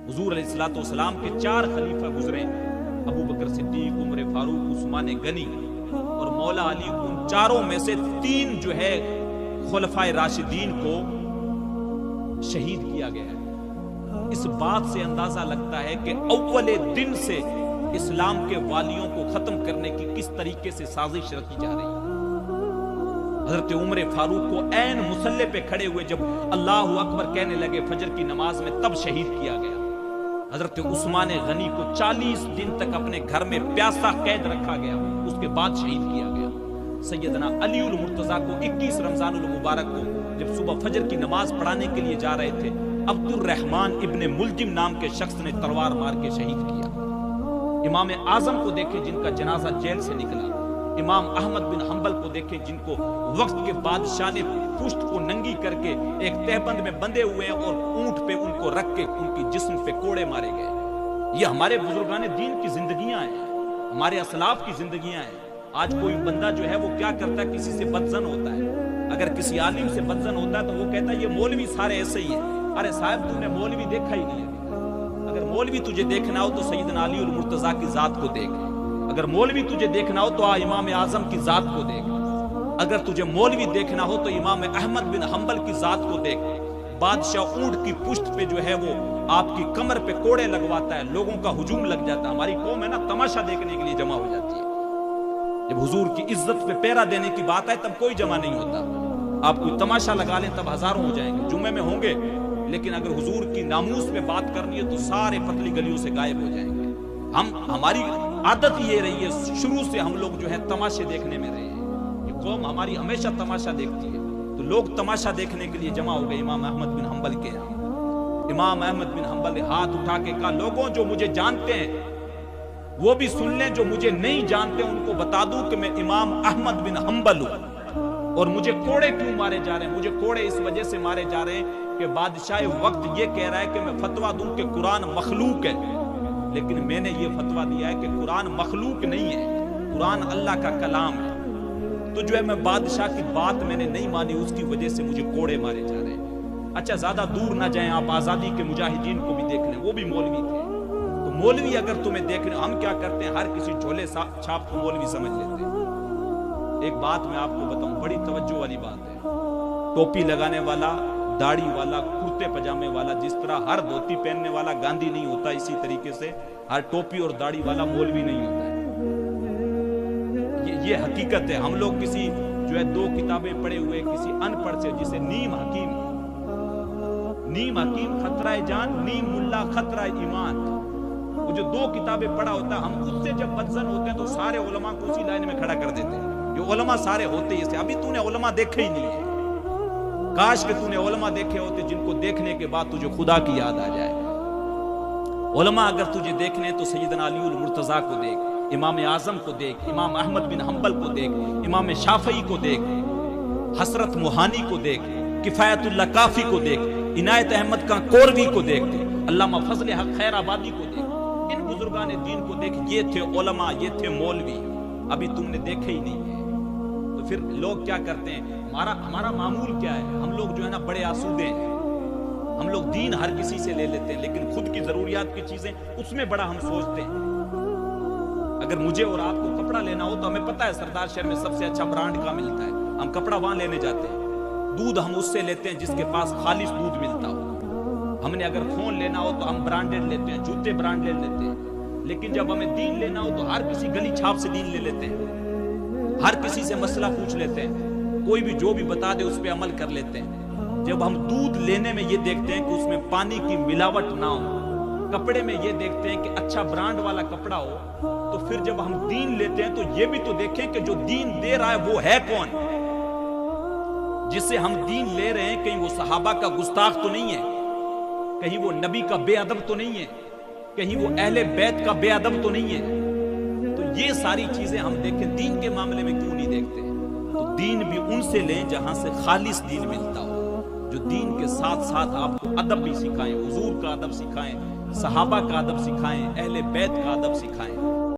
حضور علیہ الصلوۃ والسلام کے 4 خلیفہ گزرے، ابو بکر صدیق، عمر فاروق، عثمان غنی اور مولا علی۔ ان چاروں میں سے 3 جو ہے خلفائے راشدین کو شہید کیا گیا ہے۔ اس بات سے اندازہ لگتا ہے کہ اول دن سے اسلام کے والیوں کو ختم کرنے کی کس طریقے سے سازش رچی جا رہی ہے۔ حضرت عمر فاروق کو عین مصلی پہ کھڑے ہوئے جب اللہ اکبر کہنے لگے فجر کی نماز میں، تب شہید کیا گیا۔ حضرت عثمان غنی کو 40 دن تک اپنے گھر میں پیاسا قید رکھا گیا، اس کے بعد شہید کیا گیا۔ سیدنا علی المرتضیٰ کو 21 رمضان المبارک کو جب صبح فجر کی نماز پڑھانے کے لیے جا رہے تھے، عبد الرحمن ابن ملجم نام کے شخص نے تلوار مار کے شہید کیا۔ امام اعظم کو دیکھیں جن کا جنازہ جیل سے نکلا۔ امام احمد بن حنبل کو دیکھیں جن کو وقت کے بادشاہ نے پشت کو ننگی کر کے ایک تہبند میں بندھے ہوئے ہیں اور اونٹ پہ ان کو رکھ کے ان کی جسم پہ کوڑے مارے گئے۔ یہ ہمارے بزرگان دین کی زندگیاں ہیں، ہمارے اسلاف کی زندگیاں ہیں۔ آج کوئی بندہ جو ہے وہ کیا کرتا ہے، کسی سے بدزن ہوتا ہے، اگر کسی عالم سے بدزن ہوتا ہے تو وہ کہتا ہے یہ مولوی سارے ایسے ہی ہیں۔ ارے صاحب تم نے مولوی دیکھا ہی نہیں ہے۔ اگر مولوی تجھے دیکھنا ہو تو سیدنا علی المرتضیٰ کی ذات کو دیکھ، اگر مولوی تجھے دیکھنا ہو تو امام اعظم کی ذات کو دیکھ، اگر تجھے مولوی دیکھنا ہو تو امام احمد بن حنبل کی ذات کو دیکھ۔ بادشاہ اونٹ کی پشت پہ جو ہے وہ آپ کی کمر پہ کوڑے لگواتا ہے، لوگوں کا ہجوم لگ جاتا ہے۔ ہماری قوم ہے نا، تماشا دیکھنے کے لیے جمع ہو جاتی ہے۔ جب حضور کی عزت پہ پیرا دینے کی بات ہے تب کوئی جمع نہیں ہوتا۔ آپ کوئی تماشا لگا لیں تب ہزاروں ہو جائیں گے، جمعے میں ہوں گے، لیکن اگر حضور کی ناموس پہ بات کرنی ہے تو سارے پتلی گلیوں سے غائب ہو جائیں گے۔ ہماری عادت یہ رہی ہے، شروع سے ہم لوگ جو ہے تماشے دیکھنے میں رہے ہیں۔ یہ قوم ہماری ہمیشہ تماشا دیکھتی ہے، تو لوگ تماشا دیکھنے کے لیے جمع ہو گئے امام احمد بن حنبل کے یہاں۔ امام احمد بن حنبل نے ہاتھ اٹھا کے کہا لوگوں جو مجھے جانتے ہیں وہ بھی سن لیں، جو مجھے نہیں جانتے ان کو بتا دوں کہ میں امام احمد بن حنبل ہوں، اور مجھے کوڑے کیوں مارے جا رہے ہیں؟ مجھے کوڑے اس وجہ سے مارے جا رہے ہیں کہ بادشاہ وقت یہ کہہ رہا ہے کہ میں فتویٰ دوں کہ قرآن مخلوق ہے، لیکن میں نے یہ فتویٰ دیا ہے کہ قرآن مخلوق نہیں ہے، قرآن اللہ کا کلام ہے۔ تو جو ہے میں بادشاہ کی بات میں نے نہیں مانی، اس کی وجہ سے مجھے کوڑے مارے جا رہے ہیں۔ اچھا زیادہ دور نہ جائیں، آپ آزادی کے مجاہدین کو بھی دیکھ لیں، وہ بھی مولوی تھے۔ تو مولوی اگر تمہیں دیکھنے، ہم کیا کرتے ہیں، ہر کسی جھولے چھاپ کو مولوی سمجھ لیتے ہیں۔ ایک بات میں آپ کو بتاؤں، بڑی توجہ والی بات ہے، ٹوپی لگانے والا، داڑھی والا، کرتے پجامے والا، جس طرح ہر دھوتی پہننے والا گاندھی نہیں ہوتا، اسی طریقے سے ہر ٹوپی اور داڑھی والا مولوی نہیں ہوتا ہے۔ یہ حقیقت ہے۔ ہم لوگ کسی جو ہے 2 کتابیں پڑھے ہوئے کسی ان پڑھ سے، جسے نیم حکیم خطرہ جان، نیم ملا خطرہ ایمان، وہ جو 2 کتابیں پڑھا ہوتا ہے، ہم اس سے جب بدزن ہوتے ہیں تو سارے علماء کو اسی لائن میں کھڑا کر دیتے ہیں۔ جو علماء سارے ہوتے ہی سے، ابھی تو نے علماء دیکھے ہی نہیں ہے۔ کاش کہ تو نے علماء دیکھے ہوتے جن کو دیکھنے کے بعد تجھے خدا کی یاد آ جائے۔ علماء اگر تجھے دیکھنے تو سیدنا علی المرتضیٰ کو دیکھ، امام اعظم کو دیکھ، امام احمد بن حنبل کو دیکھ، امام شافعی کو دیکھ، حسرت موہانی کو دیکھ، کفایت اللہ کافی کو دیکھ، عنایت احمد کا کوروی کو دیکھ، علامہ فضل حق خیر آبادی کو دیکھ، ان بزرگان دین کو دیکھ۔ یہ تھے علماء، یہ تھے مولوی، ابھی تم نے دیکھے ہی نہیں ہے۔ تو پھر لوگ کیا کرتے ہیں، ہمارا معمول کیا ہے، ہم لوگ جو ہے نا بڑے آسودے ہیں، ہم لوگ دین ہر کسی سے لے لیتے ہیں، لیکن خود کی ضروریات کی چیزیں اس میں بڑا ہم سوچتے ہیں۔ اگر مجھے اور آپ کو کپڑا لینا ہو تو ہمیں پتہ ہے سردار شہر میں سب سے اچھا برانڈ کہاں ملتا ہے، ہم کپڑا وہاں لینے جاتے ہیں۔ دودھ ہم اس سے لیتے ہیں جس کے پاس خالص دودھ ملتا ہو۔ ہم نے اگر فون لینا ہو تو ہم برانڈڈ لیتے ہیں، جوتے برانڈ لے لیتے ہیں، لیکن جب ہمیں دین لینا ہو تو ہر کسی گلی چھاپ سے دین لے لیتے ہیں، ہر کسی سے مسئلہ پوچھ لیتے ہیں، کوئی بھی جو بھی بتا دے اس پہ عمل کر لیتے ہیں۔ جب ہم دودھ لینے میں یہ دیکھتے ہیں کہ اس میں پانی کی ملاوٹ نہ ہو، کپڑے میں یہ دیکھتے ہیں کہ اچھا برانڈ والا کپڑا ہو، تو پھر جب ہم دین لیتے ہیں تو یہ بھی تو دیکھیں کہ جو دین دے رہا ہے وہ ہے کون، جس سے ہم دین لے رہے ہیں کہیں وہ صحابہ کا گستاخ تو نہیں ہے، کہیں وہ نبی کا بے ادب تو نہیں ہے، کہیں وہ اہل بیت کا بے ادب تو نہیں ہے۔ تو یہ ساری چیزیں ہم دیکھیں، دین کے معاملے میں کیوں نہیں دیکھتے؟ تو دین بھی ان سے لیں جہاں سے خالص دین ملتا ہو، جو دین کے ساتھ ساتھ آپ کو ادب بھی سکھائیں، حضور کا ادب سکھائیں، صحابہ کا ادب سکھائیں، اہل بیت کا ادب سکھائیں۔